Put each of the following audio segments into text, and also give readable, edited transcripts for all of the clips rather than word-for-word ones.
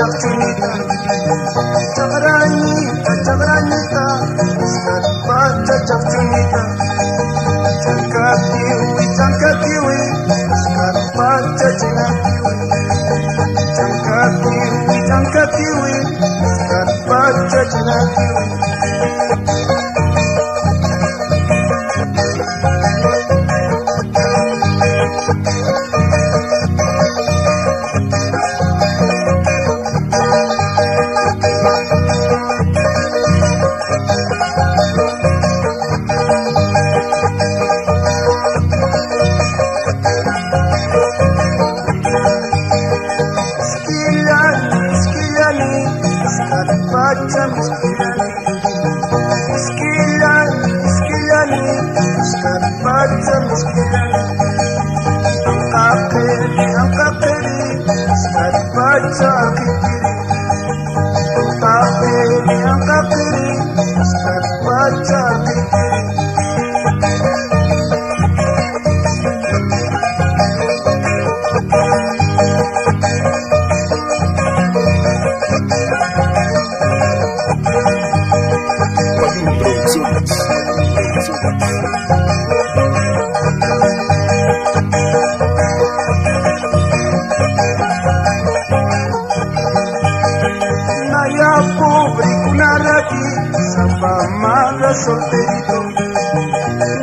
chapchunita chagranita skat pacha chapchunita chankatiwi skat pacha chankatiwi skat pacha chinatiwi. Solterito,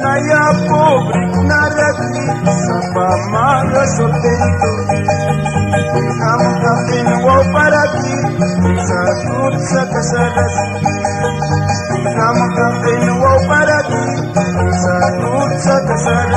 naya pobre, una rati, samba mala solterito. Amo café no para ti, esa dulce casada. Amo café no para ti, esa dulce casada.